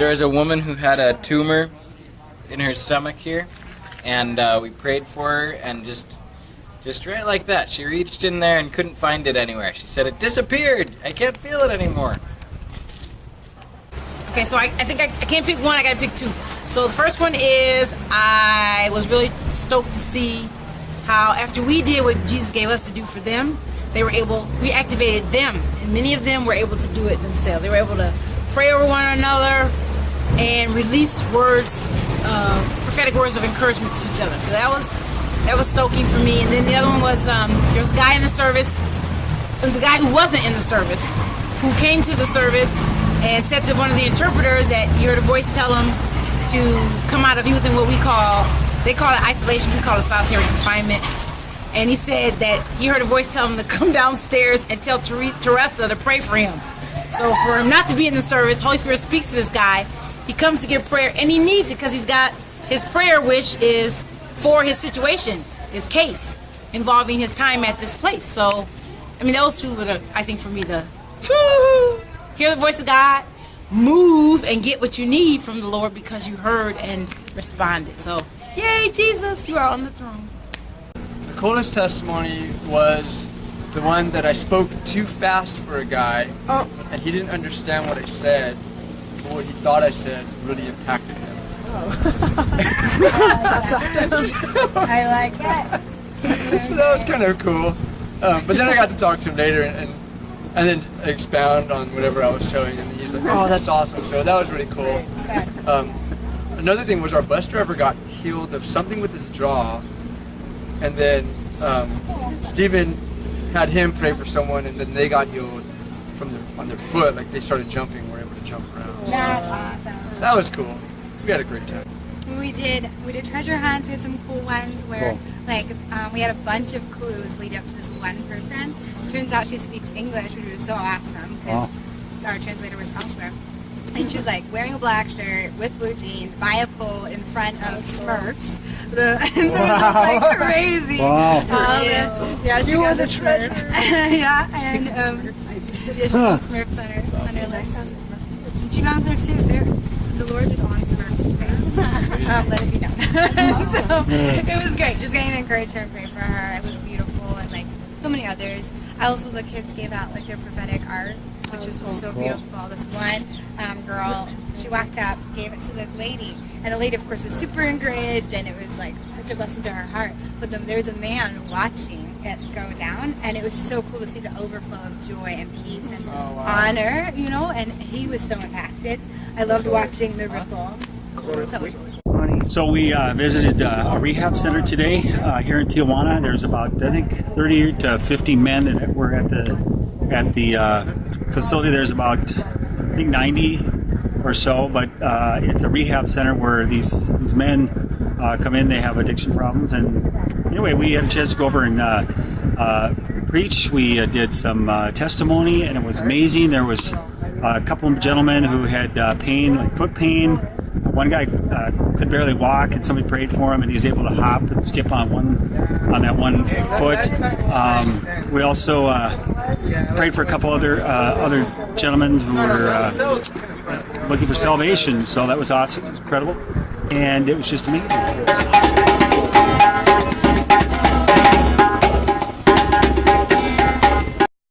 there was a woman who had a tumor in her stomach here, and we prayed for her, and just right like that, she reached in there and couldn't find it anywhere. She said, "It disappeared. I can't feel it anymore." Okay, so I think I can't pick one, I gotta pick two. So the first one is, I was really stoked to see how after we did what Jesus gave us to do for them, we activated them, and many of them were able to do it themselves. They were able to pray over one another and release words, prophetic words of encouragement to each other. So that was stoking for me. And then the other one was, there was a guy in the service, and the guy who wasn't in the service, who came to the service and said to one of the interpreters that he heard a voice tell him to come out of, he was in what they call it isolation, we call it solitary confinement. And he said that he heard a voice tell him to come downstairs and tell Teresa to pray for him. So for him not to be in the service, Holy Spirit speaks to this guy. He comes to get prayer, and he needs it because he's got his prayer wish is for his situation, his case, involving his time at this place. So, I mean, those two were, I think, for me, hear the voice of God, move, and get what you need from the Lord because you heard and responded. So, yay, Jesus, you are on the throne. The coolest testimony was the one that I spoke too fast for a guy, and he didn't understand what I said, but what he thought I said really impacted him. That's awesome. I like that. So that was kind of cool. But then I got to talk to him later and then expound on whatever I was showing, and he was like, "Oh, that's awesome." So that was really cool. Another thing was our bus driver got healed of something with his jaw, and then Stephen had him pray for someone, and then they got healed on their foot, like they started jumping, were able to jump around. That's awesome. So that was cool. We had a great time. We did treasure hunts. We had some cool ones where we had a bunch of clues lead up to this one person. Turns out she speaks English, which was so awesome because our translator was elsewhere. And she was like wearing a black shirt with blue jeans by a pole in front of Smurfs. And so it was just like crazy. Wow. Yeah, she was the treasure. Yeah, and she got Smurfs on her list. And she found Smurfs too. The Lord is on Smurfs today. Let it be known. So it was great. Just getting to encourage her and pray for her. It was beautiful, and like so many others. Also, the kids gave out like their prophetic art, which was just so beautiful. This one girl, she walked up, gave it to the lady, and the lady, of course, was super encouraged, and it was like such a blessing to her heart. But there was a man watching it go down, and it was so cool to see the overflow of joy and peace and honor, and he was so impacted. I loved watching the ripple. That was really cool. So we visited a rehab center today here in Tijuana. There's about, I think, 30 to 50 men that were at the facility. There's about, I think, 90 or so, but it's a rehab center where these men come in. They have addiction problems, and anyway, we had a chance to go over and preach. We did some testimony, and it was amazing. There was a couple of gentlemen who had pain, like foot pain. One guy could barely walk, and somebody prayed for him, and he was able to hop and skip on that one foot. We also prayed for a couple other gentlemen who were looking for salvation. So that was awesome. It was incredible, and it was just amazing.